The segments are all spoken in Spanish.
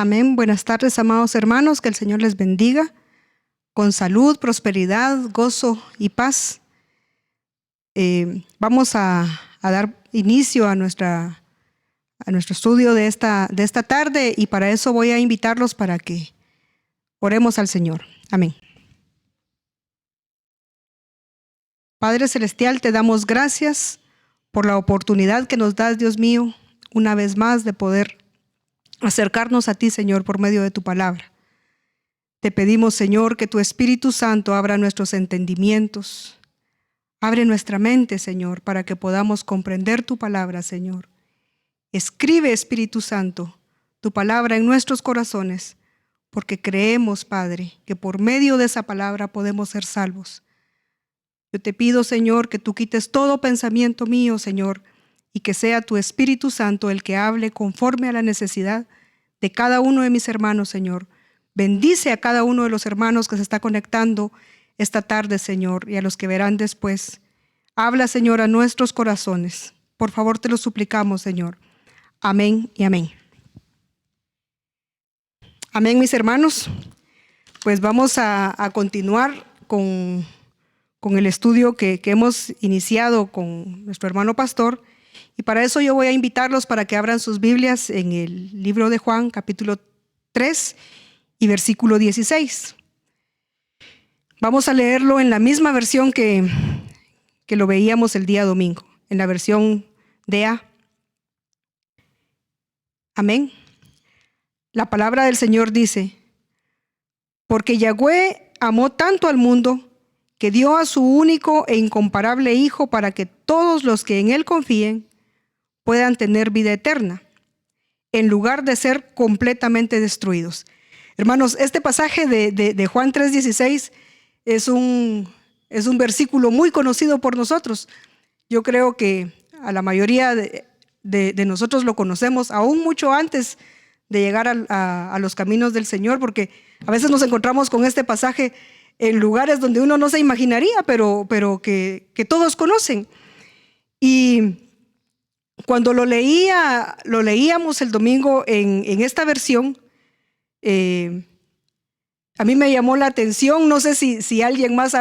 Amén. Buenas tardes, amados hermanos. Que el Señor les bendiga con salud, prosperidad, gozo y paz. Vamos a dar inicio a nuestro estudio de esta tarde, y para eso voy a invitarlos para que oremos al Señor. Amén. Padre Celestial, te damos gracias por la oportunidad que nos das, Dios mío, una vez más de poder acercarnos a ti, Señor, por medio de tu palabra. Te pedimos, Señor, que tu Espíritu Santo abra nuestros entendimientos, abre nuestra mente, Señor, para que podamos comprender tu palabra, Señor. Escribe, Espíritu Santo, tu palabra en nuestros corazones, porque creemos, Padre, que por medio de esa palabra podemos ser salvos. Yo te pido, Señor, que tú quites todo pensamiento mío, Señor, y que sea tu Espíritu Santo el que hable conforme a la necesidad de cada uno de mis hermanos, Señor. Bendice a cada uno de los hermanos que se está conectando esta tarde, Señor, y a los que verán después. Habla, Señor, a nuestros corazones. Por favor, te lo suplicamos, Señor. Amén y amén. Amén, mis hermanos. Pues vamos a continuar con el estudio que hemos iniciado con nuestro hermano pastor. Y para eso yo voy a invitarlos para que abran sus Biblias en el libro de Juan, capítulo 3 y versículo 16. Vamos a leerlo en la misma versión que lo veíamos el día domingo, en la versión DA. Amén. La palabra del Señor dice: porque Yahweh amó tanto al mundo que dio a su único e incomparable Hijo para que todos los que en Él confíen puedan tener vida eterna, en lugar de ser completamente destruidos. Hermanos, este pasaje de Juan 3:16 es un versículo muy conocido por nosotros. Yo creo que a la mayoría de nosotros lo conocemos aún mucho antes de llegar a los caminos del Señor, porque a veces nos encontramos con este pasaje en lugares donde uno no se imaginaría, pero que todos conocen. Y cuando lo leíamos el domingo en esta versión, a mí me llamó la atención. No sé si alguien más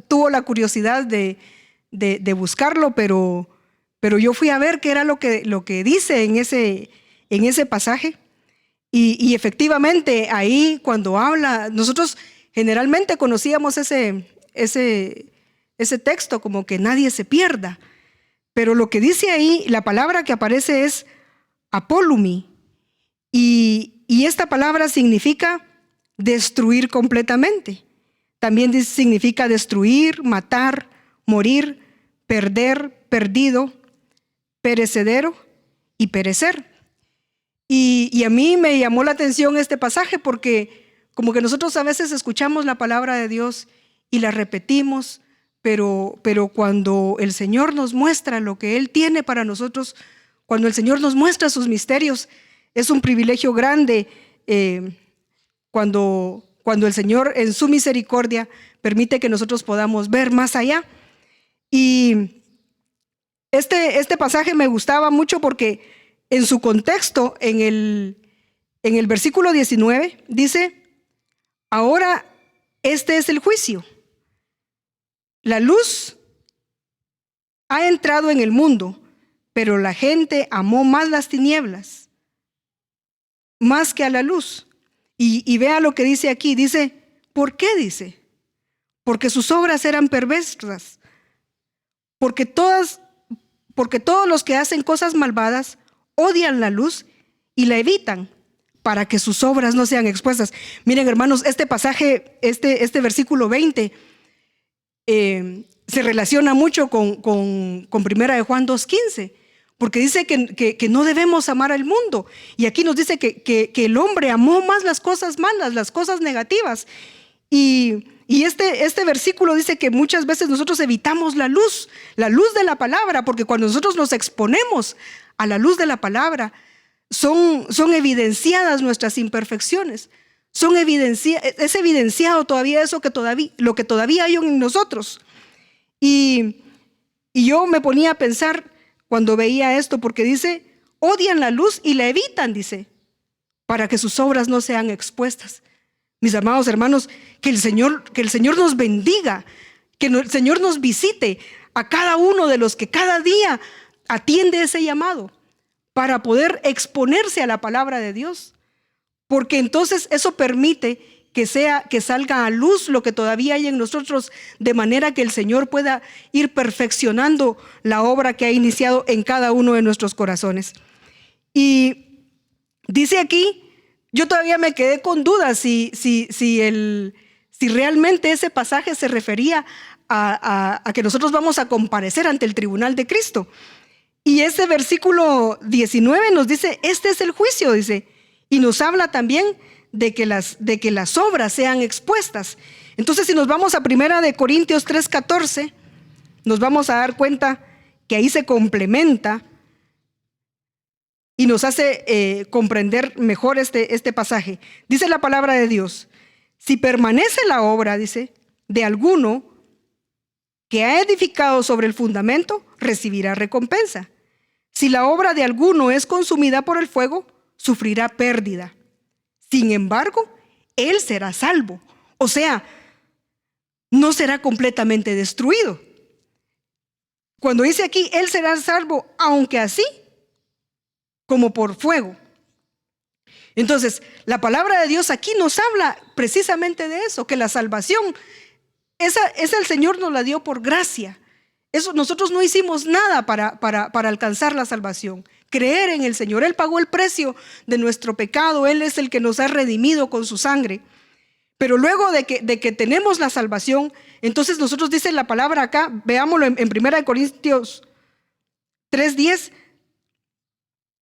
tuvo la curiosidad de buscarlo, pero yo fui a ver qué era lo que dice en ese pasaje. Y efectivamente, ahí cuando habla, nosotros generalmente conocíamos ese texto como que nadie se pierda. Pero lo que dice ahí, la palabra que aparece es apolumi, y esta palabra significa destruir completamente. También significa destruir, matar, morir, perder, perdido, perecedero y perecer. Y a mí me llamó la atención este pasaje porque como que nosotros a veces escuchamos la palabra de Dios y la repetimos, pero cuando el Señor nos muestra lo que Él tiene para nosotros, cuando el Señor nos muestra sus misterios, es un privilegio grande cuando el Señor en su misericordia permite que nosotros podamos ver más allá. Y este pasaje me gustaba mucho porque en su contexto, en el versículo 19, dice: ahora este es el juicio. La luz ha entrado en el mundo, pero la gente amó más las tinieblas, más que a la luz. Y vea lo que dice aquí. Dice, ¿por qué? Dice, porque sus obras eran perversas. Porque todos los que hacen cosas malvadas odian la luz y la evitan, para que sus obras no sean expuestas. Miren, hermanos, este pasaje, este versículo 20, se relaciona mucho con Primera de Juan 2:15, porque dice que no debemos amar al mundo. Y aquí nos dice que el hombre amó más las cosas malas, las cosas negativas. Y este versículo dice que muchas veces nosotros evitamos la luz de la palabra, porque cuando nosotros nos exponemos a la luz de la palabra, son evidenciadas nuestras imperfecciones. Es evidenciado todavía lo que todavía hay en nosotros. Y yo me ponía a pensar cuando veía esto, porque dice, odian la luz y la evitan, dice, para que sus obras no sean expuestas. Mis amados hermanos, que el Señor nos bendiga, que el Señor nos visite a cada uno de los que cada día atiende ese llamado para poder exponerse a la palabra de Dios, porque entonces eso permite que salga a luz lo que todavía hay en nosotros, de manera que el Señor pueda ir perfeccionando la obra que ha iniciado en cada uno de nuestros corazones. Y dice aquí, yo todavía me quedé con dudas si realmente ese pasaje se refería a que nosotros vamos a comparecer ante el tribunal de Cristo. Y ese versículo 19 nos dice, este es el juicio, dice, y nos habla también de que las obras sean expuestas. Entonces, si nos vamos a 1 Corintios 3:14, nos vamos a dar cuenta que ahí se complementa y nos hace comprender mejor este pasaje. Dice la palabra de Dios: si permanece la obra, dice, de alguno que ha edificado sobre el fundamento, recibirá recompensa. Si la obra de alguno es consumida por el fuego, sufrirá pérdida. Sin embargo, él será salvo. O sea, no será completamente destruido. Cuando dice aquí, él será salvo, aunque así como por fuego. Entonces, la palabra de Dios aquí nos habla precisamente de eso, que la salvación, esa el Señor nos la dio por gracia. Eso, nosotros no hicimos nada para alcanzar la salvación. Creer en el Señor. Él pagó el precio de nuestro pecado. Él es el que nos ha redimido con su sangre. Pero luego de que tenemos la salvación, entonces nosotros, dice la palabra acá, veámoslo en 1 Corintios 3:10,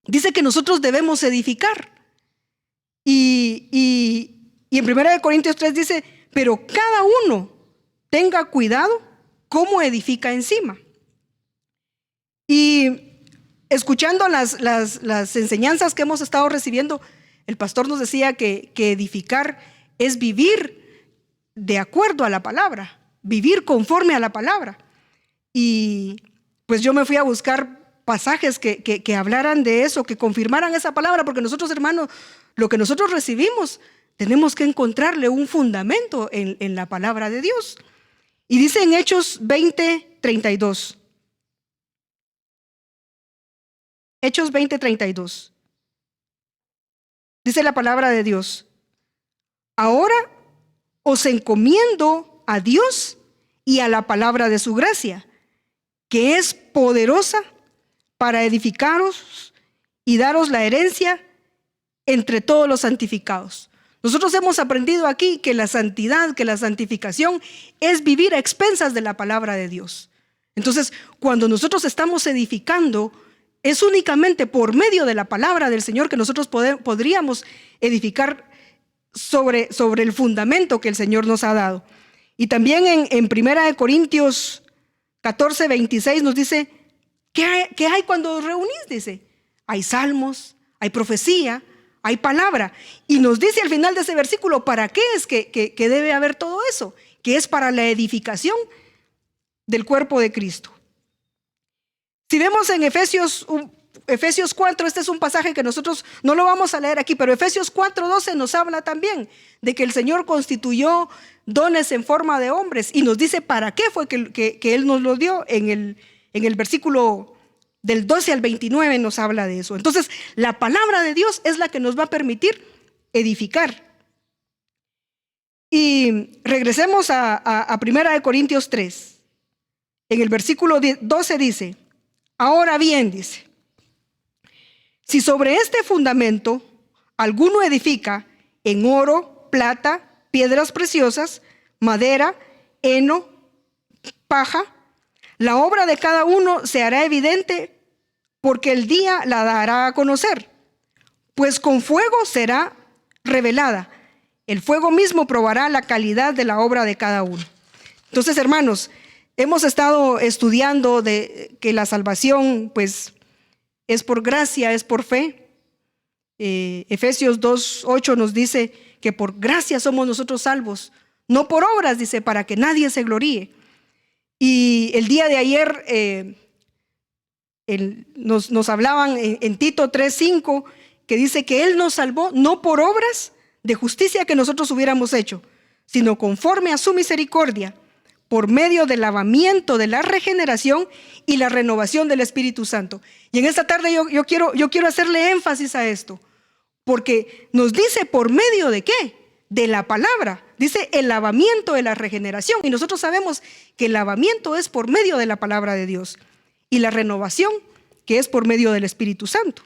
dice que nosotros debemos edificar. Y en 1 Corintios 3 dice, pero cada uno tenga cuidado cómo edifica encima. Y escuchando las enseñanzas que hemos estado recibiendo, el pastor nos decía que edificar es vivir de acuerdo a la palabra, vivir conforme a la palabra. Y pues yo me fui a buscar pasajes que hablaran de eso, que confirmaran esa palabra, porque nosotros, hermanos, lo que nosotros recibimos, tenemos que encontrarle un fundamento en la palabra de Dios. Y dice en Hechos 20:32. Hechos 20:32. Dice la palabra de Dios: ahora os encomiendo a Dios y a la palabra de su gracia, que es poderosa para edificaros y daros la herencia entre todos los santificados. Nosotros hemos aprendido aquí que la santidad, que la santificación es vivir a expensas de la palabra de Dios. Entonces, cuando nosotros estamos edificando, es únicamente por medio de la palabra del Señor que nosotros podríamos edificar sobre el fundamento que el Señor nos ha dado. Y también en 1 Corintios 14:26 nos dice, ¿qué hay cuando os reunís? Dice, hay salmos, hay profecía, hay palabra. Y nos dice al final de ese versículo, ¿para qué es que debe haber todo eso? Que es para la edificación del cuerpo de Cristo. Si vemos en Efesios 4, este es un pasaje que nosotros no lo vamos a leer aquí, pero Efesios 4:12 nos habla también de que el Señor constituyó dones en forma de hombres y nos dice para qué fue que Él nos lo dio. En el versículo del 12 al 29 nos habla de eso. Entonces, la palabra de Dios es la que nos va a permitir edificar. Y regresemos a 1 Corintios 3. En el versículo 12 dice, ahora bien, dice, si sobre este fundamento alguno edifica en oro, plata, piedras preciosas, madera, heno, paja, la obra de cada uno se hará evidente porque el día la dará a conocer, pues con fuego será revelada. El fuego mismo probará la calidad de la obra de cada uno. Entonces, hermanos, hemos estado estudiando de que la salvación, pues, es por gracia, es por fe. Efesios 2:8 nos dice que por gracia somos nosotros salvos, no por obras, dice, para que nadie se gloríe. Y el día de ayer nos hablaban en Tito 3:5 que dice que Él nos salvó no por obras de justicia que nosotros hubiéramos hecho, sino conforme a su misericordia, por medio del lavamiento de la regeneración y la renovación del Espíritu Santo. Y en esta tarde yo quiero hacerle énfasis a esto, porque nos dice por medio de ¿qué? De la palabra. Dice el lavamiento de la regeneración, y nosotros sabemos que el lavamiento es por medio de la palabra de Dios, y la renovación que es por medio del Espíritu Santo.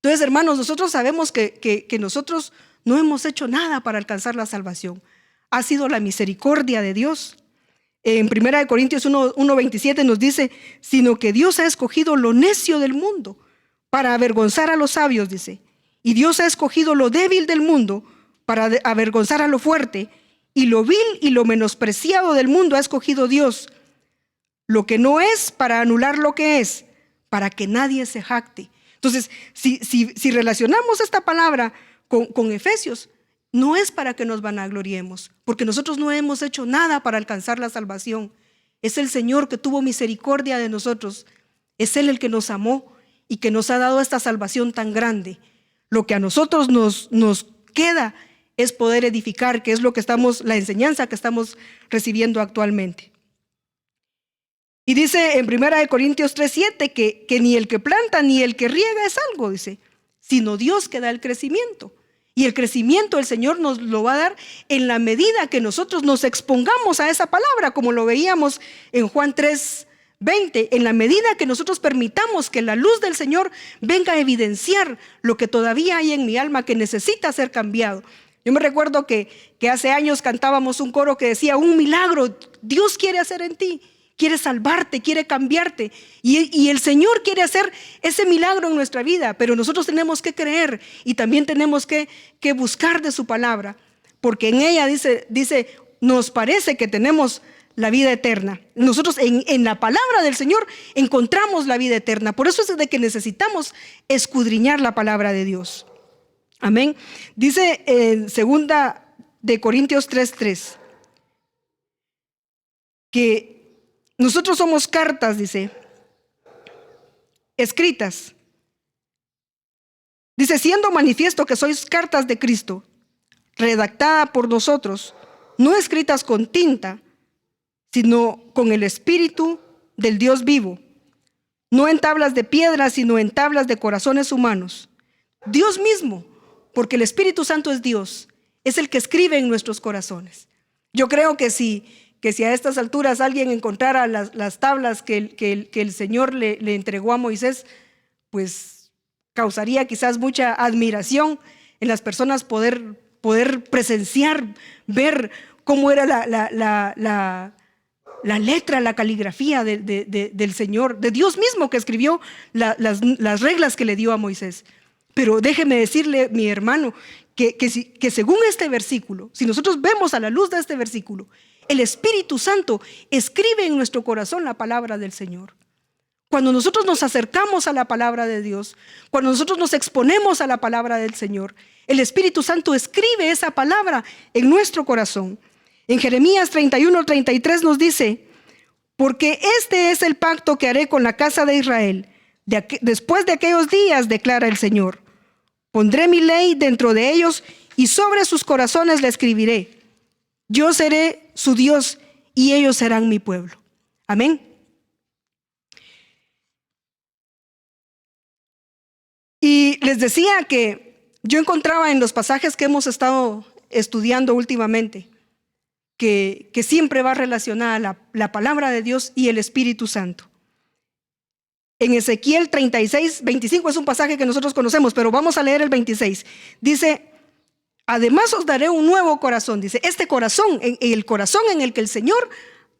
Entonces, hermanos, nosotros sabemos que nosotros no hemos hecho nada para alcanzar la salvación. Ha sido la misericordia de Dios. En 1 Corintios 1:27 nos dice, sino que Dios ha escogido lo necio del mundo para avergonzar a los sabios, dice. Y Dios ha escogido lo débil del mundo para avergonzar a lo fuerte. Y lo vil y lo menospreciado del mundo ha escogido Dios, lo que no es para anular lo que es, para que nadie se jacte. Entonces, si relacionamos esta palabra con Efesios, no es para que nos vanagloriemos, porque nosotros no hemos hecho nada para alcanzar la salvación. Es el Señor que tuvo misericordia de nosotros. Es Él el que nos amó y que nos ha dado esta salvación tan grande. Lo que a nosotros nos queda es poder edificar, que es la enseñanza que estamos recibiendo actualmente. Y dice en 1 Corintios 3:7 que ni el que planta ni el que riega es algo, dice, sino Dios que da el crecimiento. Y el crecimiento el Señor nos lo va a dar en la medida que nosotros nos expongamos a esa palabra, como lo veíamos en Juan 3:20, en la medida que nosotros permitamos que la luz del Señor venga a evidenciar lo que todavía hay en mi alma que necesita ser cambiado. Yo me recuerdo que hace años cantábamos un coro que decía, un milagro Dios quiere hacer en ti. Quiere salvarte, quiere cambiarte, y el Señor quiere hacer ese milagro en nuestra vida, pero nosotros tenemos que creer y también tenemos que buscar de su palabra, porque en ella dice, nos parece que tenemos la vida eterna. Nosotros en la palabra del Señor encontramos la vida eterna. Por eso es de que necesitamos escudriñar la palabra de Dios. Amén. Dice en 2 Corintios 3:3 que nosotros somos cartas, dice, escritas. Dice, siendo manifiesto que sois cartas de Cristo, redactada por nosotros, no escritas con tinta, sino con el Espíritu del Dios vivo, no en tablas de piedra, sino en tablas de corazones humanos. Dios mismo, porque el Espíritu Santo es Dios, es el que escribe en nuestros corazones. Yo creo que si a estas alturas alguien encontrara las tablas que el Señor le entregó a Moisés, pues causaría quizás mucha admiración en las personas poder presenciar, ver cómo era la letra, la caligrafía del Señor, de Dios mismo que escribió las reglas que le dio a Moisés. Pero déjeme decirle, mi hermano, que según este versículo, si nosotros vemos a la luz de este versículo, el Espíritu Santo escribe en nuestro corazón la palabra del Señor. Cuando nosotros nos acercamos a la palabra de Dios, cuando nosotros nos exponemos a la palabra del Señor, el Espíritu Santo escribe esa palabra en nuestro corazón. En Jeremías 31:33 nos dice, porque este es el pacto que haré con la casa de Israel. Después de aquellos días, declara el Señor, pondré mi ley dentro de ellos y sobre sus corazones la escribiré. Yo seré su Dios y ellos serán mi pueblo. Amén. Y les decía que yo encontraba en los pasajes que hemos estado estudiando últimamente que siempre va relacionada la palabra de Dios y el Espíritu Santo. En Ezequiel 36:25 es un pasaje que nosotros conocemos, pero vamos a leer el 26. Dice, además os daré un nuevo corazón. Dice, este corazón, el corazón en el que el Señor,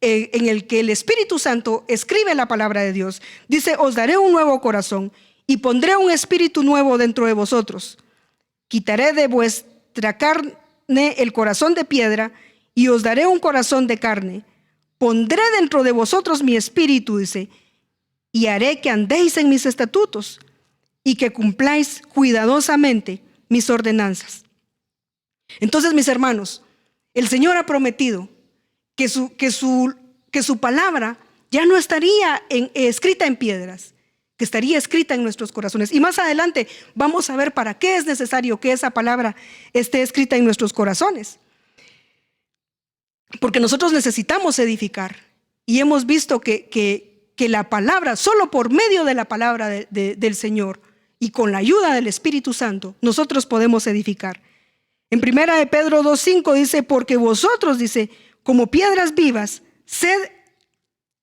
en el que el Espíritu Santo escribe la palabra de Dios. Dice, os daré un nuevo corazón y pondré un espíritu nuevo dentro de vosotros. Quitaré de vuestra carne el corazón de piedra y os daré un corazón de carne. Pondré dentro de vosotros mi espíritu, dice, y haré que andéis en mis estatutos y que cumpláis cuidadosamente mis ordenanzas. Entonces, mis hermanos, el Señor ha prometido que su palabra ya no estaría escrita en piedras, que estaría escrita en nuestros corazones. Y más adelante vamos a ver para qué es necesario que esa palabra esté escrita en nuestros corazones. Porque nosotros necesitamos edificar. Y hemos visto que la palabra, solo por medio de la palabra del Señor y con la ayuda del Espíritu Santo, nosotros podemos edificar. En 1 de Pedro 2:5 dice, porque vosotros, dice, como piedras vivas, sed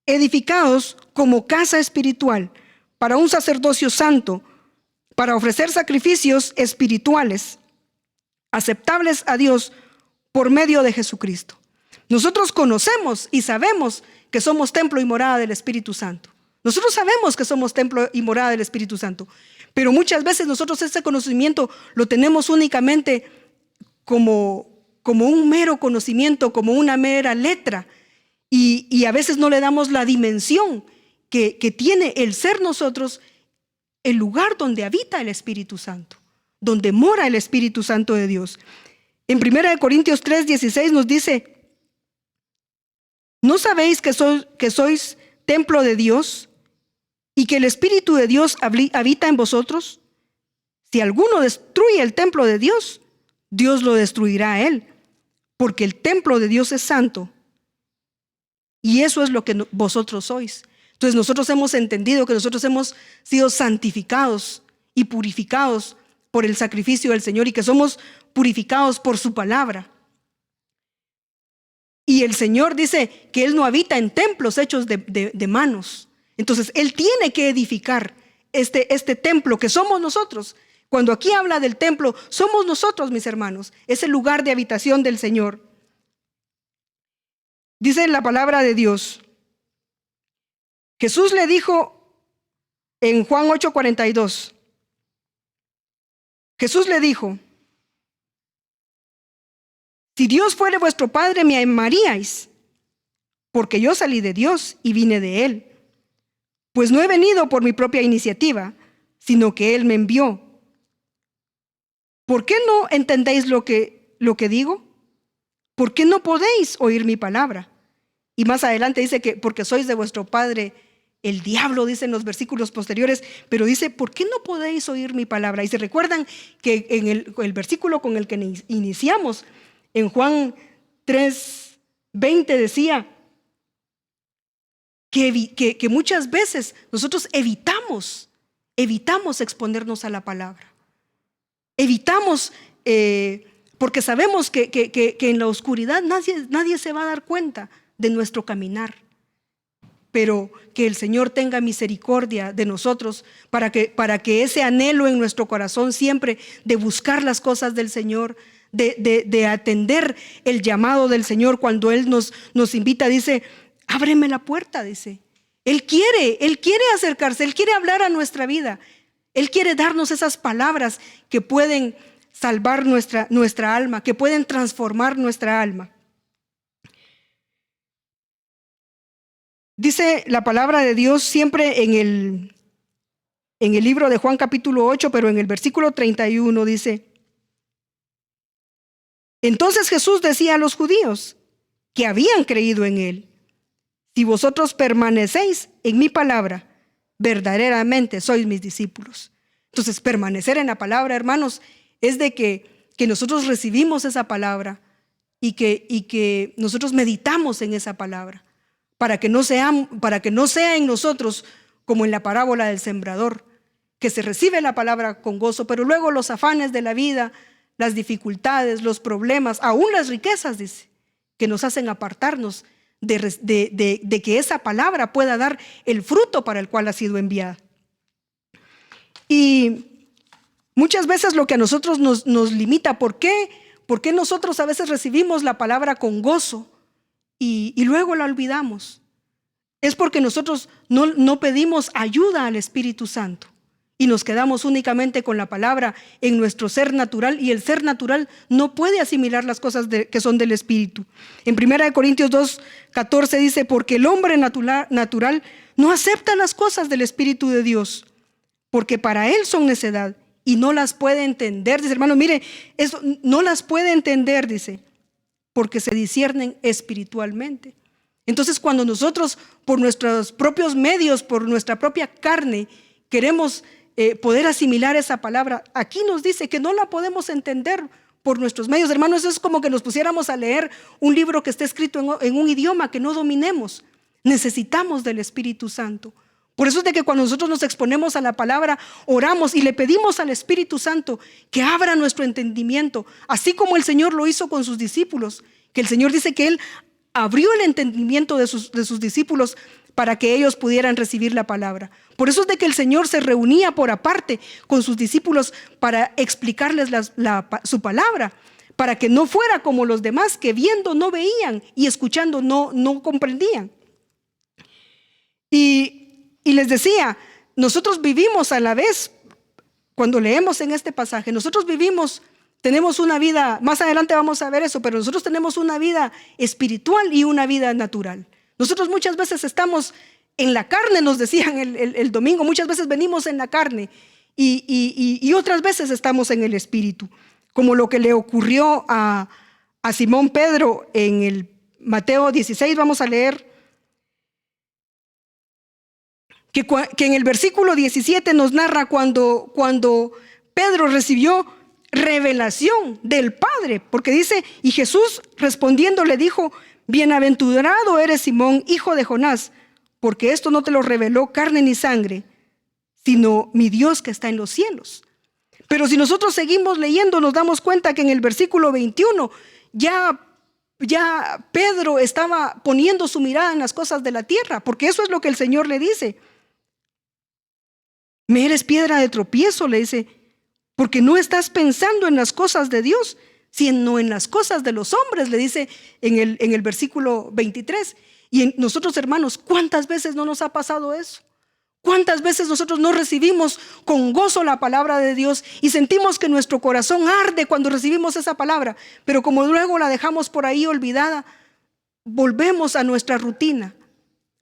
edificados como casa espiritual, para un sacerdocio santo, para ofrecer sacrificios espirituales, aceptables a Dios por medio de Jesucristo. Nosotros conocemos y sabemos que somos templo y morada del Espíritu Santo. Nosotros sabemos que somos templo y morada del Espíritu Santo, pero muchas veces nosotros ese conocimiento lo tenemos únicamente como un mero conocimiento, como una mera letra, y a veces no le damos la dimensión que tiene el ser nosotros, el lugar donde habita el Espíritu Santo, donde mora el Espíritu Santo de Dios. En 1 Corintios 3:16 nos dice, ¿no sabéis que sois templo de Dios y que el Espíritu de Dios habita en vosotros? Si alguno destruye el templo de Dios, Dios lo destruirá a él, porque el templo de Dios es santo y eso es lo que vosotros sois. Entonces nosotros hemos entendido que nosotros hemos sido santificados y purificados por el sacrificio del Señor y que somos purificados por su palabra. Y el Señor dice que Él no habita en templos hechos de manos. Entonces Él tiene que edificar este templo que somos nosotros. Cuando aquí habla del templo, somos nosotros, mis hermanos. Es el lugar de habitación del Señor. Dice la palabra de Dios. Jesús le dijo en Juan 8:42. Jesús le dijo, si Dios fuere vuestro Padre, me amaríais, porque yo salí de Dios y vine de Él. Pues no he venido por mi propia iniciativa, sino que Él me envió. ¿Por qué no entendéis lo que digo? ¿Por qué no podéis oír mi palabra? Y más adelante dice que porque sois de vuestro padre el diablo, dice en los versículos posteriores, pero dice, ¿por qué no podéis oír mi palabra? Y se recuerdan que en el versículo con el que iniciamos, en Juan 3:20 decía que muchas veces nosotros evitamos exponernos a la palabra. Evitamos, porque sabemos que en la oscuridad nadie se va a dar cuenta de nuestro caminar. Pero que el Señor tenga misericordia de nosotros para que ese anhelo en nuestro corazón siempre de buscar las cosas del Señor, de atender el llamado del Señor cuando Él nos invita, dice, ábreme la puerta, dice. Él quiere acercarse, Él quiere hablar a nuestra vida. Él quiere darnos esas palabras que pueden salvar nuestra alma, que pueden transformar nuestra alma. Dice la palabra de Dios siempre en el libro de Juan capítulo 8, pero en el versículo 31 dice, entonces Jesús decía a los judíos que habían creído en Él, si vosotros permanecéis en mi palabra, verdaderamente sois mis discípulos. Entonces, permanecer en la palabra, hermanos, es de que nosotros recibimos esa palabra y que nosotros meditamos en esa palabra, para que no sea en nosotros como en la parábola del sembrador, que se recibe la palabra con gozo, pero luego los afanes de la vida, las dificultades, los problemas, aún las riquezas, dice, que nos hacen apartarnos de que esa palabra pueda dar el fruto para el cual ha sido enviada. Y muchas veces lo que a nosotros nos limita, ¿por qué nosotros a veces recibimos la palabra con gozo y luego la olvidamos? Es porque nosotros no pedimos ayuda al Espíritu Santo y nos quedamos únicamente con la palabra en nuestro ser natural, y el ser natural no puede asimilar las cosas que son del Espíritu. En 1 Corintios 2:14 dice, porque el hombre natural no acepta las cosas del Espíritu de Dios, porque para él son necedad y no las puede entender. Dice, hermano, mire, eso no las puede entender, dice, porque se disciernen espiritualmente. Entonces, cuando nosotros, por nuestros propios medios, por nuestra propia carne, queremos poder asimilar esa palabra, aquí nos dice que no la podemos entender por nuestros medios. Hermanos, eso es como que nos pusiéramos a leer un libro que está escrito en un idioma que no dominemos. Necesitamos del Espíritu Santo. Por eso es de que cuando nosotros nos exponemos a la palabra, oramos y le pedimos al Espíritu Santo que abra nuestro entendimiento, así como el Señor lo hizo con sus discípulos, que el Señor dice que Él abrió el entendimiento de sus discípulos para que ellos pudieran recibir la palabra. Por eso es de que el Señor se reunía por aparte con sus discípulos para explicarles su palabra, para que no fuera como los demás que viendo no veían y escuchando no comprendían. Y les decía, nosotros vivimos a la vez, cuando leemos en este pasaje, tenemos una vida, más adelante vamos a ver eso, pero nosotros tenemos una vida espiritual y una vida natural. Nosotros muchas veces estamos en la carne, nos decían el domingo, muchas veces venimos en la carne y otras veces estamos en el espíritu, como lo que le ocurrió a Simón Pedro en el Mateo 16, vamos a leer, que en el versículo 17 nos narra cuando Pedro recibió revelación del Padre, porque dice, y Jesús respondiendo le dijo, bienaventurado eres Simón, hijo de Jonás, porque esto no te lo reveló carne ni sangre, sino mi Dios que está en los cielos. Pero si nosotros seguimos leyendo, nos damos cuenta que en el versículo 21 ya Pedro estaba poniendo su mirada en las cosas de la tierra, porque eso es lo que el Señor le dice. Me eres piedra de tropiezo, le dice, porque no estás pensando en las cosas de Dios, sino en las cosas de los hombres, le dice en el versículo 23. Y nosotros, hermanos, ¿cuántas veces no nos ha pasado eso? ¿Cuántas veces nosotros no recibimos con gozo la palabra de Dios y sentimos que nuestro corazón arde cuando recibimos esa palabra? Pero como luego la dejamos por ahí olvidada, volvemos a nuestra rutina.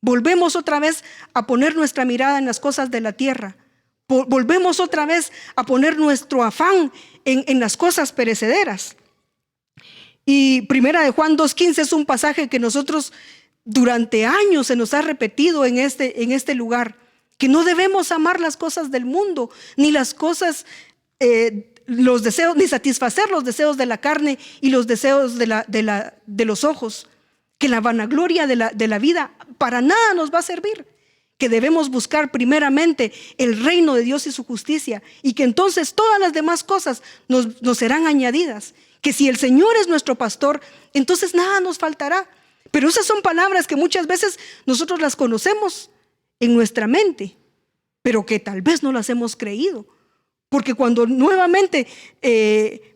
Volvemos otra vez a poner nuestra mirada en las cosas de la tierra. Volvemos otra vez a poner nuestro afán en las cosas perecederas. Y Primera de Juan 2:15 es un pasaje que nosotros durante años se nos ha repetido en este lugar, que no debemos amar las cosas del mundo, ni las cosas, los deseos, ni satisfacer los deseos de la carne y los deseos de los ojos, que la vanagloria de la vida para nada nos va a servir, que debemos buscar primeramente el reino de Dios y su justicia, y que entonces todas las demás cosas nos serán añadidas, que si el Señor es nuestro pastor, entonces nada nos faltará. Pero esas son palabras que muchas veces nosotros las conocemos en nuestra mente, pero que tal vez no las hemos creído, porque cuando nuevamente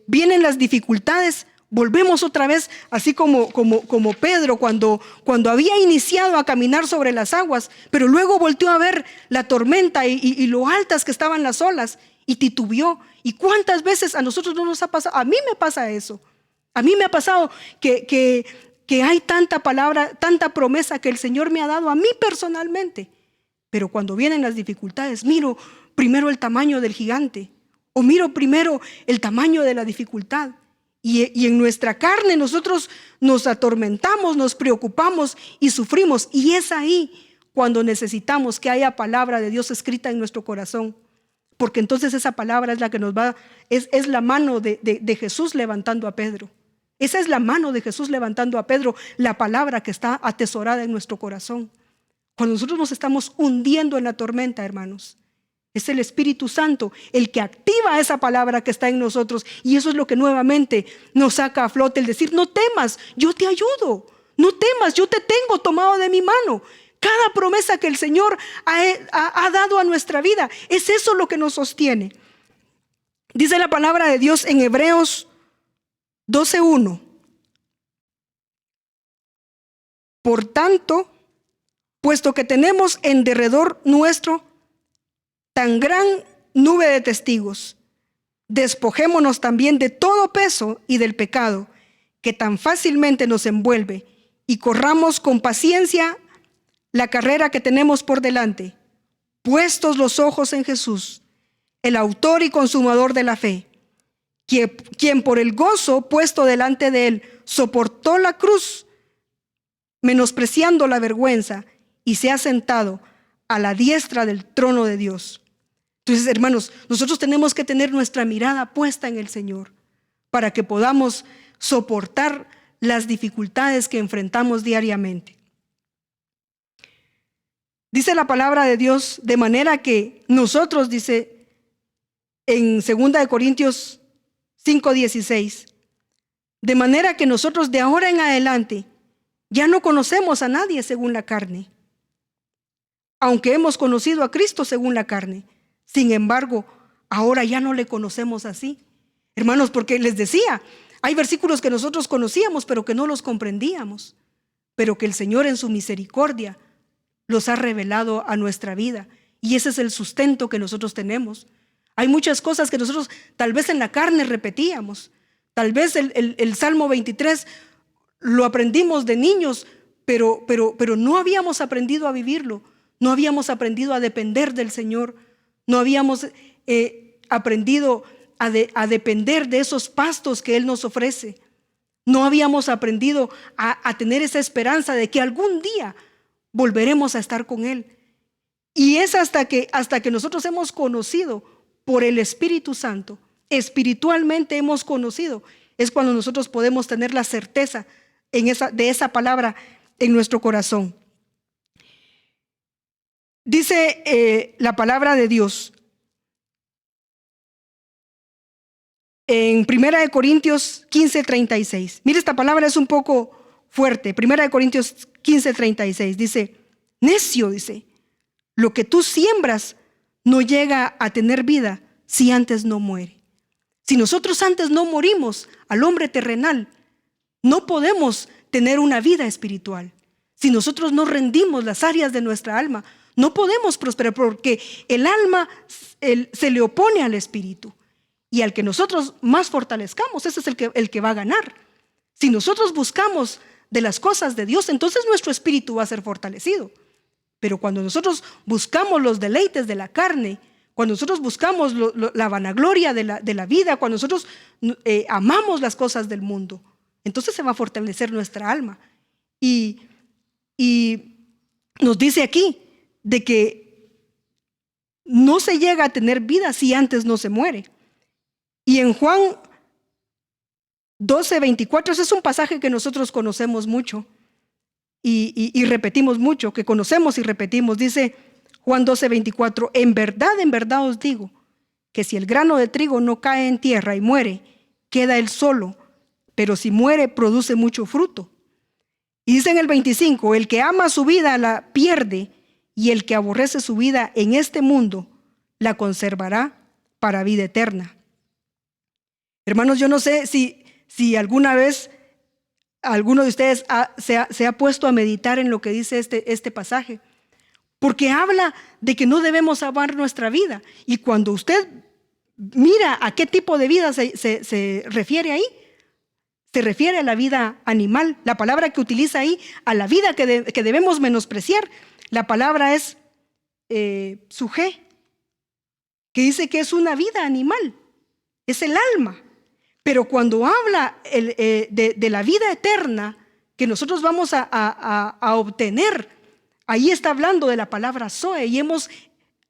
vienen las dificultades, volvemos otra vez, así como Pedro cuando había iniciado a caminar sobre las aguas, pero luego volteó a ver la tormenta y lo altas que estaban las olas y titubeó. ¿Y cuántas veces a nosotros no nos ha pasado? A mí me pasa eso. A mí me ha pasado que hay tanta palabra, tanta promesa que el Señor me ha dado a mí personalmente, pero cuando vienen las dificultades, miro primero el tamaño del gigante o miro primero el tamaño de la dificultad. Y en nuestra carne nosotros nos atormentamos, nos preocupamos y sufrimos. Y es ahí cuando necesitamos que haya palabra de Dios escrita en nuestro corazón. Porque entonces esa palabra es la que nos va, es la mano de Jesús levantando a Pedro. Esa es la mano de Jesús levantando a Pedro, la palabra que está atesorada en nuestro corazón. Cuando nosotros nos estamos hundiendo en la tormenta, hermanos, es el Espíritu Santo el que activa esa palabra que está en nosotros, y eso es lo que nuevamente nos saca a flote, el decir, no temas, yo te ayudo, no temas, yo te tengo tomado de mi mano. Cada promesa que el Señor ha dado a nuestra vida, es eso lo que nos sostiene. Dice la palabra de Dios en Hebreos 12:1. Por tanto, puesto que tenemos en derredor nuestro tan gran nube de testigos, despojémonos también de todo peso y del pecado que tan fácilmente nos envuelve, y corramos con paciencia la carrera que tenemos por delante, puestos los ojos en Jesús, el autor y consumador de la fe, quien por el gozo puesto delante de él soportó la cruz, menospreciando la vergüenza, y se ha sentado a la diestra del trono de Dios. Entonces, hermanos, nosotros tenemos que tener nuestra mirada puesta en el Señor para que podamos soportar las dificultades que enfrentamos diariamente. Dice la palabra de Dios, de manera que nosotros, dice en 2 Corintios 5:16, de manera que nosotros de ahora en adelante ya no conocemos a nadie según la carne, aunque hemos conocido a Cristo según la carne. Sin embargo, ahora ya no le conocemos así. Hermanos, porque les decía, hay versículos que nosotros conocíamos, pero que no los comprendíamos, pero que el Señor en su misericordia los ha revelado a nuestra vida. Y ese es el sustento que nosotros tenemos. Hay muchas cosas que nosotros tal vez en la carne repetíamos. Tal vez el Salmo 23 lo aprendimos de niños, pero no habíamos aprendido a vivirlo. No habíamos aprendido a depender del Señor. No habíamos aprendido a depender de esos pastos que Él nos ofrece. No habíamos aprendido a tener esa esperanza de que algún día volveremos a estar con Él. Y es hasta que nosotros hemos conocido por el Espíritu Santo, espiritualmente hemos conocido, es cuando nosotros podemos tener la certeza de esa palabra en nuestro corazón. Dice la palabra de Dios en 1 Corintios 15:36. Mire, esta palabra es un poco fuerte. 1 Corintios 15:36 dice: necio, dice, lo que tú siembras no llega a tener vida si antes no muere. Si nosotros antes no morimos al hombre terrenal, no podemos tener una vida espiritual. Si nosotros no rendimos las áreas de nuestra alma, no podemos prosperar, porque el alma se le opone al espíritu. Y al que nosotros más fortalezcamos, ese es el que va a ganar. Si nosotros buscamos de las cosas de Dios, entonces nuestro espíritu va a ser fortalecido. Pero cuando nosotros buscamos los deleites de la carne, cuando nosotros buscamos la vanagloria de la vida, cuando nosotros amamos las cosas del mundo, entonces se va a fortalecer nuestra alma. Y nos dice aquí de que no se llega a tener vida si antes no se muere. Y en Juan 12:24, ese es un pasaje que nosotros conocemos mucho y repetimos mucho, que conocemos y repetimos. Dice Juan 12:24, en verdad os digo, que si el grano de trigo no cae en tierra y muere, queda él solo, pero si muere, produce mucho fruto. Y dice en el 25, el que ama su vida la pierde, y el que aborrece su vida en este mundo la conservará para vida eterna. Hermanos, yo no sé si alguna vez alguno de ustedes se ha puesto a meditar en lo que dice este pasaje, porque habla de que no debemos amar nuestra vida. Y cuando usted mira a qué tipo de vida se refiere ahí, se refiere a la vida animal. La palabra que utiliza ahí, a la vida que debemos menospreciar, la palabra es sujé, que dice que es una vida animal, es el alma. Pero cuando habla de la vida eterna que nosotros vamos a obtener, ahí está hablando de la palabra Zoe, y hemos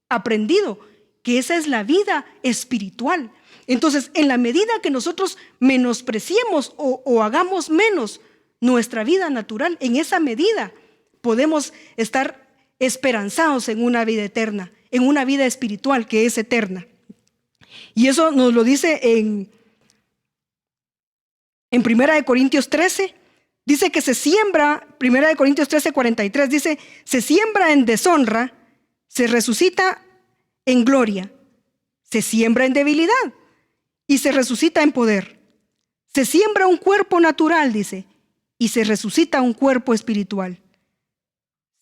aprendido que esa es la vida espiritual. Entonces, en la medida que nosotros menospreciemos o hagamos menos nuestra vida natural, en esa medida podemos estar esperanzados en una vida eterna, en una vida espiritual que es eterna. Y eso nos lo dice en 1 Corintios 13, dice que se siembra, 1 Corintios 13:43, dice, se siembra en deshonra, se resucita en gloria, se siembra en debilidad y se resucita en poder. Se siembra un cuerpo natural, dice, y se resucita un cuerpo espiritual.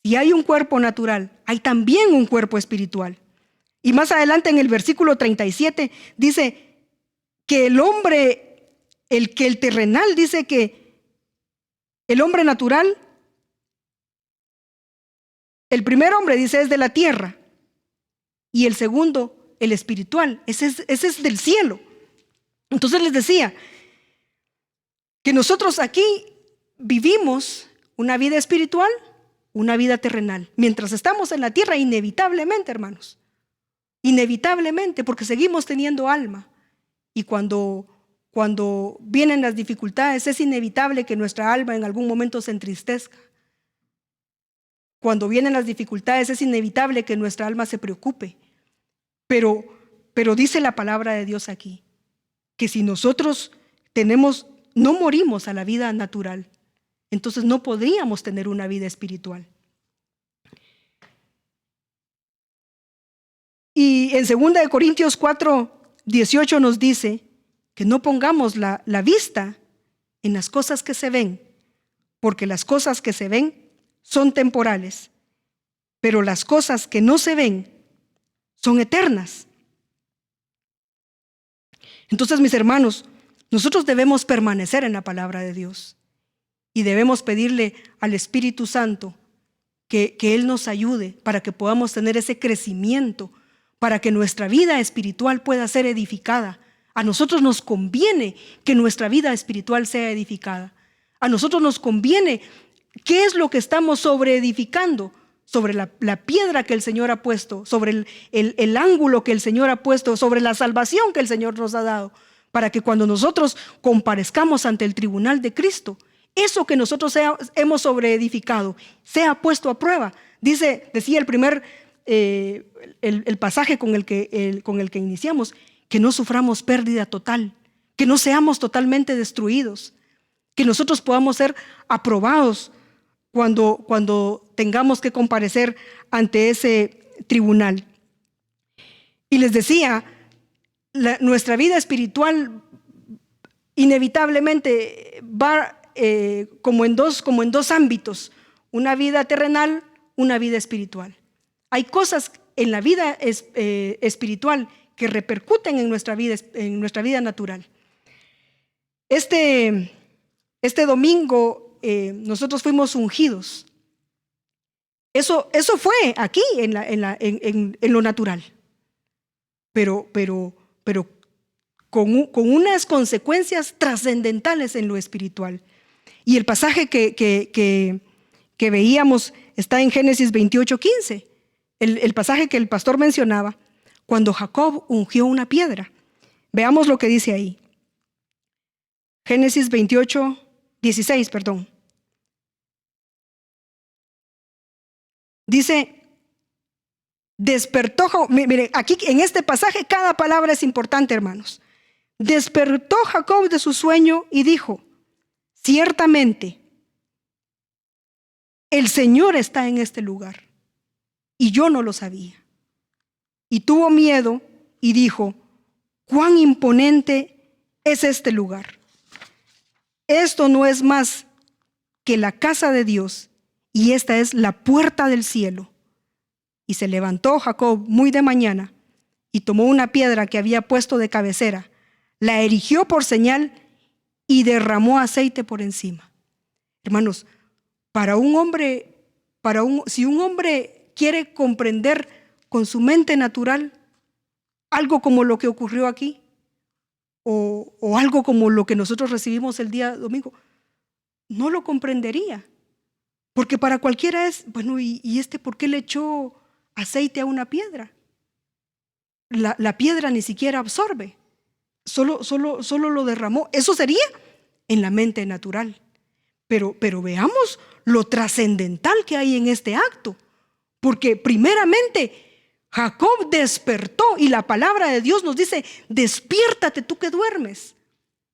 Si hay un cuerpo natural, hay también un cuerpo espiritual. Y más adelante en el versículo 37 dice que el hombre, el terrenal, dice que el hombre natural, el primer hombre, dice, es de la tierra, y el segundo, el espiritual, ese es del cielo. Entonces les decía que nosotros aquí vivimos una vida espiritual, una vida terrenal. Mientras estamos en la tierra, inevitablemente, hermanos, inevitablemente, porque seguimos teniendo alma. Y cuando vienen las dificultades, es inevitable que nuestra alma en algún momento se entristezca. Cuando vienen las dificultades, es inevitable que nuestra alma se preocupe. Pero dice la palabra de Dios aquí, que si nosotros no morimos a la vida natural, entonces no podríamos tener una vida espiritual. Y en 2 Corintios 4:18 nos dice que no pongamos la vista en las cosas que se ven, porque las cosas que se ven son temporales, pero las cosas que no se ven son eternas. Entonces, mis hermanos, nosotros debemos permanecer en la palabra de Dios y debemos pedirle al Espíritu Santo que Él nos ayude para que podamos tener ese crecimiento, para que nuestra vida espiritual pueda ser edificada. A nosotros nos conviene que nuestra vida espiritual sea edificada. A nosotros nos conviene. ¿Qué es lo que estamos sobreedificando? Sobre la piedra que el Señor ha puesto, sobre el ángulo que el Señor ha puesto, sobre la salvación que el Señor nos ha dado, para que cuando nosotros comparezcamos ante el tribunal de Cristo, eso que nosotros hemos sobreedificado sea puesto a prueba. Decía el pasaje con el que iniciamos, que no suframos pérdida total, que no seamos totalmente destruidos, que nosotros podamos ser aprobados cuando tengamos que comparecer ante ese tribunal. Y les decía, nuestra vida espiritual inevitablemente va como en dos ámbitos: una vida terrenal, una vida espiritual. Hay cosas en la vida espiritual que repercuten en nuestra vida natural. Este domingo nosotros fuimos ungidos. Eso fue aquí en lo natural, pero con unas consecuencias trascendentales en lo espiritual. Y el pasaje que veíamos está en Génesis 28:15, el pasaje que el pastor mencionaba, cuando Jacob ungió una piedra. Veamos lo que dice ahí. Génesis 28:16, perdón. Dice, despertó, mire, aquí en este pasaje cada palabra es importante, hermanos. Despertó Jacob de su sueño y dijo, ciertamente, el Señor está en este lugar, y yo no lo sabía. Y tuvo miedo y dijo, cuán imponente es este lugar. Esto no es más que la casa de Dios, y esta es la puerta del cielo. Y se levantó Jacob muy de mañana y tomó una piedra que había puesto de cabecera, la erigió por señal y derramó aceite por encima. Hermanos, si un hombre quiere comprender con su mente natural algo como lo que ocurrió aquí, o algo como lo que nosotros recibimos el día domingo, no lo comprendería. Porque para cualquiera es, bueno, ¿y por qué le echó aceite a una piedra? La piedra ni siquiera absorbe, solo lo derramó. Eso sería en la mente natural. Pero veamos lo trascendental que hay en este acto. Porque primeramente Jacob despertó y la palabra de Dios nos dice, despiértate tú que duermes.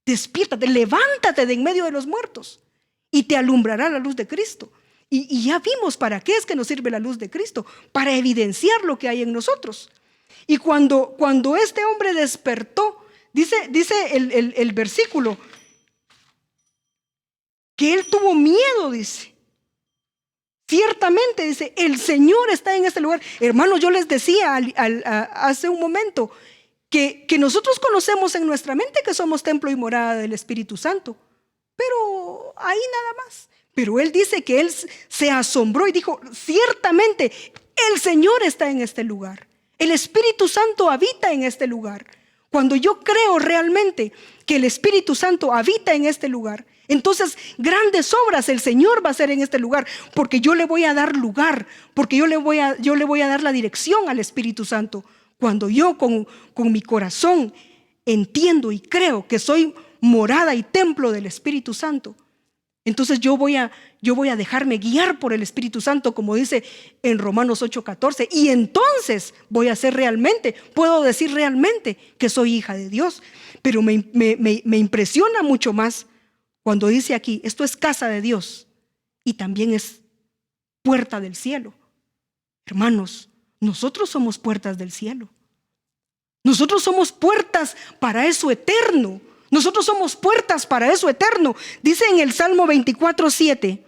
Despiértate, levántate de en medio de los muertos y te alumbrará la luz de Cristo. Y ya vimos para qué es que nos sirve la luz de Cristo, para evidenciar lo que hay en nosotros. Y cuando este hombre despertó, dice el versículo, que él tuvo miedo, dice. Ciertamente, dice, el Señor está en este lugar. Hermanos, yo les decía hace un momento que nosotros conocemos en nuestra mente que somos templo y morada del Espíritu Santo, pero ahí nada más. Pero él dice que él se asombró y dijo, ciertamente el Señor está en este lugar. El Espíritu Santo habita en este lugar. Cuando yo creo realmente que el Espíritu Santo habita en este lugar, entonces grandes obras el Señor va a hacer en este lugar, porque yo le voy a dar lugar, porque yo le voy a dar la dirección al Espíritu Santo. Cuando yo con mi corazón entiendo y creo que soy morada y templo del Espíritu Santo, entonces yo voy a dejarme guiar por el Espíritu Santo, como dice en Romanos 8:14, y entonces puedo decir realmente que soy hija de Dios. Pero me impresiona mucho más cuando dice aquí, esto es casa de Dios y también es puerta del cielo. Hermanos, nosotros somos puertas del cielo. Nosotros somos puertas para eso eterno. Nosotros somos puertas para eso eterno. Dice en el Salmo 24:7,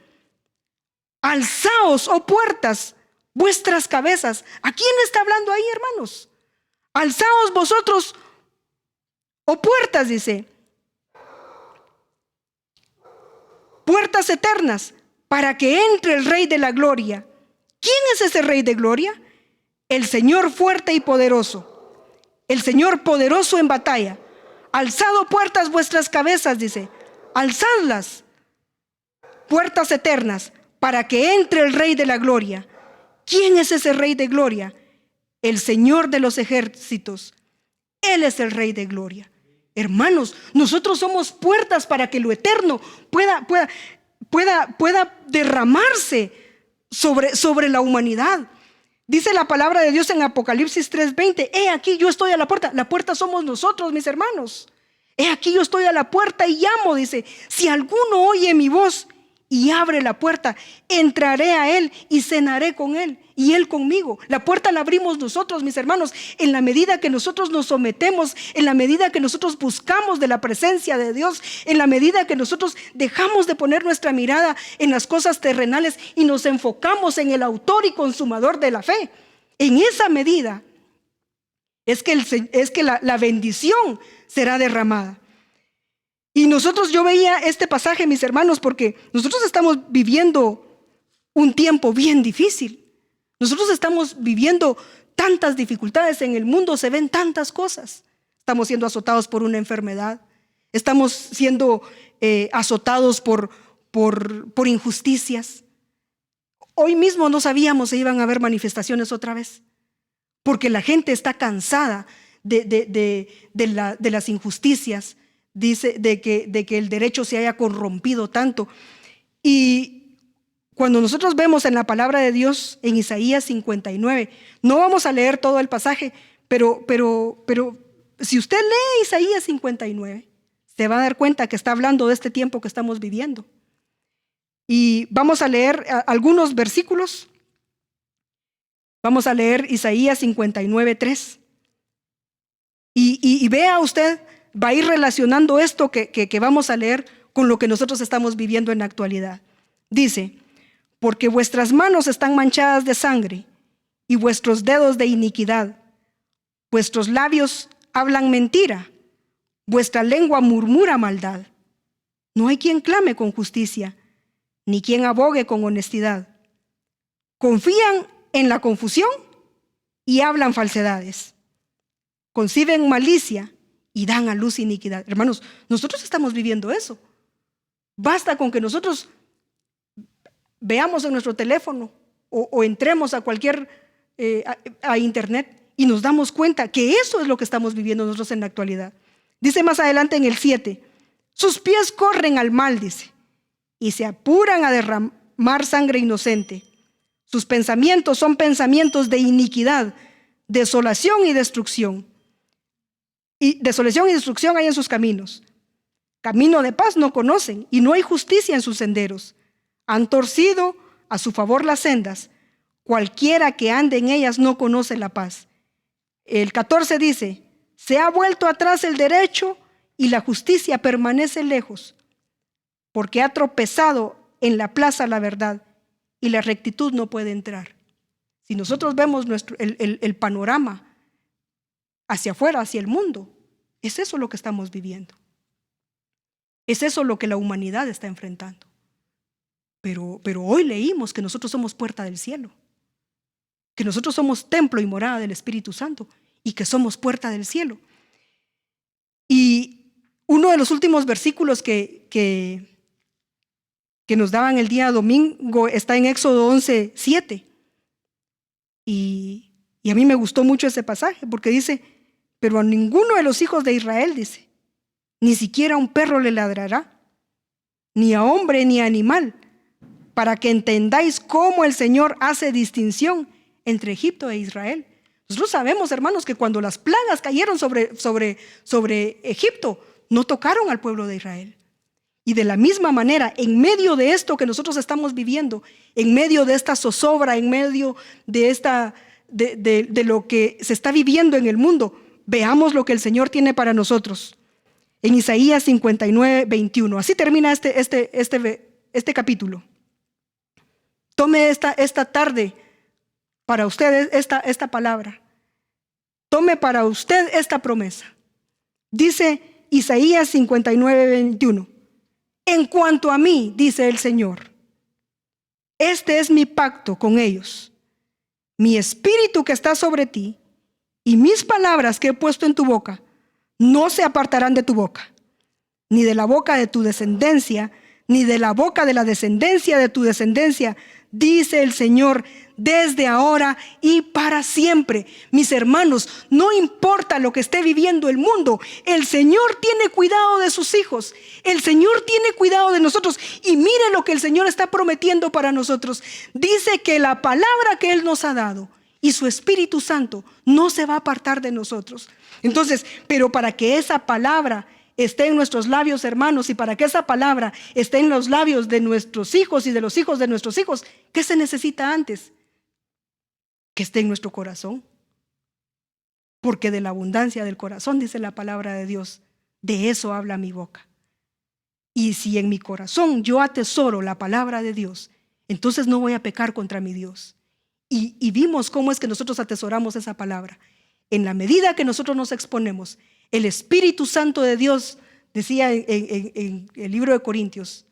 alzaos, oh puertas, vuestras cabezas. ¿A quién está hablando ahí, hermanos? Alzaos vosotros, oh puertas, dice, puertas eternas, para que entre el Rey de la Gloria. ¿Quién es ese Rey de Gloria? El Señor fuerte y poderoso, el Señor poderoso en batalla. Alzado puertas vuestras cabezas, dice, alzadlas, puertas eternas, para que entre el Rey de la Gloria. ¿Quién es ese Rey de Gloria? El Señor de los ejércitos. Él es el Rey de Gloria. Hermanos, nosotros somos puertas para que lo eterno pueda derramarse sobre la humanidad. Dice la palabra de Dios en Apocalipsis 3:20, he aquí yo estoy a la puerta. La puerta somos nosotros, mis hermanos. He aquí yo estoy a la puerta y llamo, dice, si alguno oye mi voz y abre la puerta, entraré a él y cenaré con él y él conmigo. La puerta la abrimos nosotros, mis hermanos, en la medida que nosotros nos sometemos, en la medida que nosotros buscamos de la presencia de Dios, en la medida que nosotros dejamos de poner nuestra mirada en las cosas terrenales y nos enfocamos en el autor y consumador de la fe. En esa medida es que la bendición será derramada. Y yo veía este pasaje, mis hermanos, porque nosotros estamos viviendo un tiempo bien difícil. Nosotros estamos viviendo tantas dificultades en el mundo, se ven tantas cosas. Estamos siendo azotados por una enfermedad, estamos siendo azotados por injusticias. Hoy mismo no sabíamos si iban a haber manifestaciones otra vez, porque la gente está cansada de las injusticias. Dice de que el derecho se haya corrompido tanto. Y cuando nosotros vemos en la palabra de Dios en Isaías 59, no vamos a leer todo el pasaje, pero si usted lee Isaías 59, se va a dar cuenta que está hablando de este tiempo que estamos viviendo. Y vamos a leer algunos versículos. Vamos a leer Isaías 59:3. Y vea usted, va a ir relacionando esto que vamos a leer con lo que nosotros estamos viviendo en la actualidad. Dice, porque vuestras manos están manchadas de sangre y vuestros dedos de iniquidad. Vuestros labios hablan mentira, vuestra lengua murmura maldad. No hay quien clame con justicia, ni quien abogue con honestidad. Confían en la confusión y hablan falsedades. Conciben malicia y dan a luz iniquidad. Hermanos, nosotros estamos viviendo eso. Basta con que nosotros veamos en nuestro teléfono o entremos a cualquier a internet y nos damos cuenta que eso es lo que estamos viviendo nosotros en la actualidad. Dice más adelante en el 7, sus pies corren al mal, dice, y se apuran a derramar sangre inocente. Sus pensamientos son pensamientos de iniquidad, desolación y destrucción. Y desolación y destrucción hay en sus caminos. Camino de paz no conocen y no hay justicia en sus senderos. Han torcido a su favor las sendas. Cualquiera que ande en ellas no conoce la paz. El 14 dice, se ha vuelto atrás el derecho y la justicia permanece lejos, porque ha tropezado en la plaza la verdad y la rectitud no puede entrar. Si nosotros vemos el panorama hacia afuera, hacia el mundo, es eso lo que estamos viviendo. Es eso lo que la humanidad está enfrentando. Pero hoy leímos que nosotros somos puerta del cielo, que nosotros somos templo y morada del Espíritu Santo y que somos puerta del cielo. Y uno de los últimos versículos que nos daban el día domingo está en Éxodo 11:7. Y Y a mí me gustó mucho ese pasaje porque dice, pero a ninguno de los hijos de Israel, dice, ni siquiera a un perro le ladrará, ni a hombre ni a animal, para que entendáis cómo el Señor hace distinción entre Egipto e Israel. Nosotros sabemos, hermanos, que cuando las plagas cayeron sobre Egipto, no tocaron al pueblo de Israel. Y de la misma manera, en medio de esto que nosotros estamos viviendo, en medio de esta zozobra, en medio de lo que se está viviendo en el mundo, veamos lo que el Señor tiene para nosotros. En Isaías 59, 21. Así termina este capítulo. Tome esta tarde para usted esta palabra. Tome para usted esta promesa. Dice Isaías 59, 21. En cuanto a mí, dice el Señor, este es mi pacto con ellos. Mi espíritu que está sobre ti y mis palabras que he puesto en tu boca no se apartarán de tu boca, ni de la boca de tu descendencia, ni de la boca de la descendencia de tu descendencia, dice el Señor, desde ahora y para siempre. Mis hermanos, no importa lo que esté viviendo el mundo, el Señor tiene cuidado de sus hijos, el Señor tiene cuidado de nosotros. Y mire lo que el Señor está prometiendo para nosotros. Dice que la palabra que Él nos ha dado y su Espíritu Santo no se va a apartar de nosotros. Entonces, pero para que esa palabra esté en nuestros labios, hermanos, y para que esa palabra esté en los labios de nuestros hijos y de los hijos de nuestros hijos, ¿qué se necesita antes? Que esté en nuestro corazón. Porque de la abundancia del corazón, dice la palabra de Dios, de eso habla mi boca. Y si en mi corazón yo atesoro la palabra de Dios, entonces no voy a pecar contra mi Dios. Y vimos cómo es que nosotros atesoramos esa palabra. En la medida que nosotros nos exponemos, el Espíritu Santo de Dios, decía en el libro de Corintios,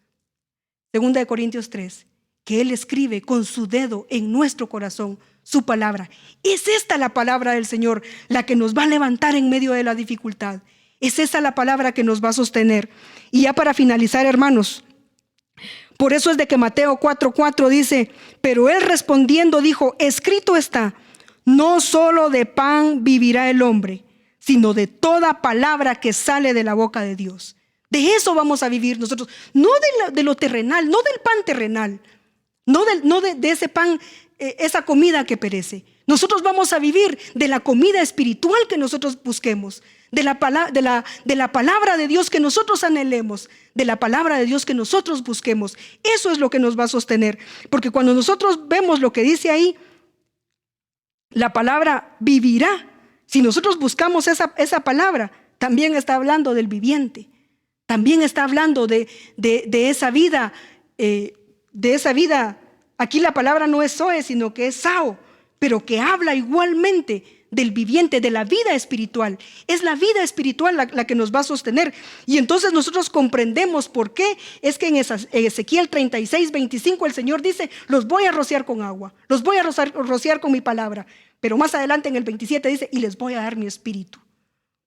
2 de Corintios 3, que Él escribe con su dedo en nuestro corazón su palabra. Es esta la palabra del Señor, la que nos va a levantar en medio de la dificultad. Es esa la palabra que nos va a sostener. Y ya para finalizar, hermanos, por eso es de que Mateo 4:4 dice, pero Él respondiendo dijo, escrito está, no solo de pan vivirá el hombre, sino de toda palabra que sale de la boca de Dios. De eso vamos a vivir nosotros, no de lo terrenal, no del pan terrenal, no de ese pan, esa comida que perece. Nosotros vamos a vivir de la comida espiritual que nosotros busquemos, de la palabra de Dios que nosotros anhelemos, de la palabra de Dios que nosotros busquemos. Eso es lo que nos va a sostener, porque cuando nosotros vemos lo que dice ahí, la palabra vivirá. Si nosotros buscamos esa palabra, también está hablando del viviente. También está hablando de esa vida. De esa vida. Aquí la palabra no es Zoe, sino que es Sao. Pero que habla igualmente del viviente, de la vida espiritual. Es la vida espiritual la que nos va a sostener. Y entonces nosotros comprendemos por qué es que en Ezequiel 36, 25 el Señor dice, los voy a rociar con agua, los voy a rociar con mi palabra. Pero más adelante en el 27 dice, y les voy a dar mi espíritu.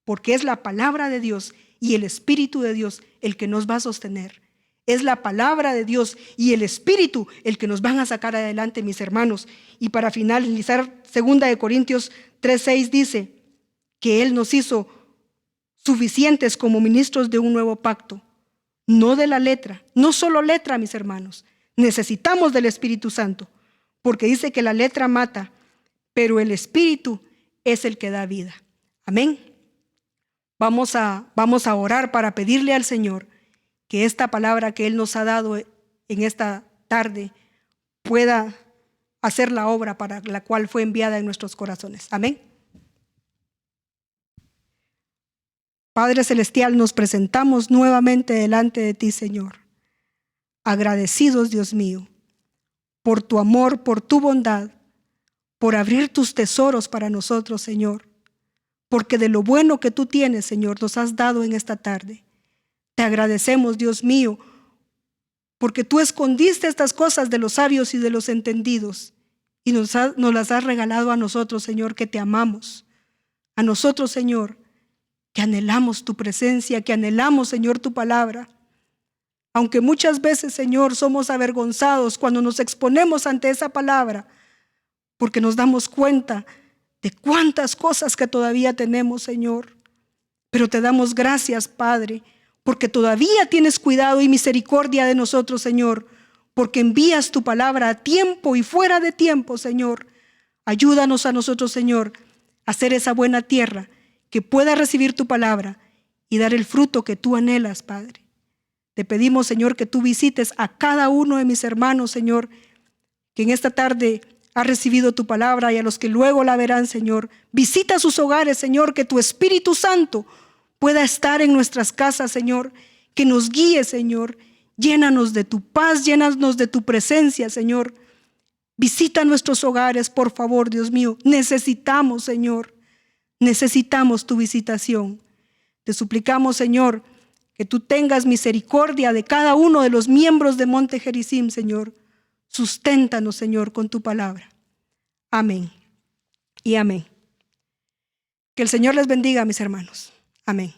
Porque es la palabra de Dios y el Espíritu de Dios el que nos va a sostener. Es la palabra de Dios y el Espíritu el que nos van a sacar adelante, mis hermanos. Y para finalizar, 2 de Corintios 3:6 dice que Él nos hizo suficientes como ministros de un nuevo pacto. No de la letra, no solo letra, mis hermanos. Necesitamos del Espíritu Santo, porque dice que la letra mata, pero el Espíritu es el que da vida. Amén. Vamos a orar para pedirle al Señor que esta palabra que Él nos ha dado en esta tarde pueda hacer la obra para la cual fue enviada en nuestros corazones. Amén. Padre Celestial, nos presentamos nuevamente delante de ti, Señor. Agradecidos, Dios mío, por tu amor, por tu bondad, por abrir tus tesoros para nosotros, Señor. Porque de lo bueno que tú tienes, Señor, nos has dado en esta tarde. Te agradecemos, Dios mío, porque tú escondiste estas cosas de los sabios y de los entendidos y nos las has regalado a nosotros, Señor, que te amamos. A nosotros, Señor, que anhelamos tu presencia, que anhelamos, Señor, tu palabra. Aunque muchas veces, Señor, somos avergonzados cuando nos exponemos ante esa palabra, porque nos damos cuenta de cuántas cosas que todavía tenemos, Señor. Pero te damos gracias, Padre, porque todavía tienes cuidado y misericordia de nosotros, Señor, porque envías tu palabra a tiempo y fuera de tiempo, Señor. Ayúdanos a nosotros, Señor, a hacer esa buena tierra que pueda recibir tu palabra y dar el fruto que tú anhelas, Padre. Te pedimos, Señor, que tú visites a cada uno de mis hermanos, Señor, que en esta tarde ha recibido tu palabra, y a los que luego la verán, Señor. Visita sus hogares, Señor, que tu Espíritu Santo pueda estar en nuestras casas, Señor, que nos guíe, Señor. Llénanos de tu paz, llénanos de tu presencia, Señor. Visita nuestros hogares, por favor, Dios mío. Necesitamos, Señor, necesitamos tu visitación. Te suplicamos, Señor, que tú tengas misericordia de cada uno de los miembros de Monte Gerizim, Señor. Susténtanos, Señor, con tu palabra. Amén y amén. Que el Señor les bendiga, mis hermanos. Amén.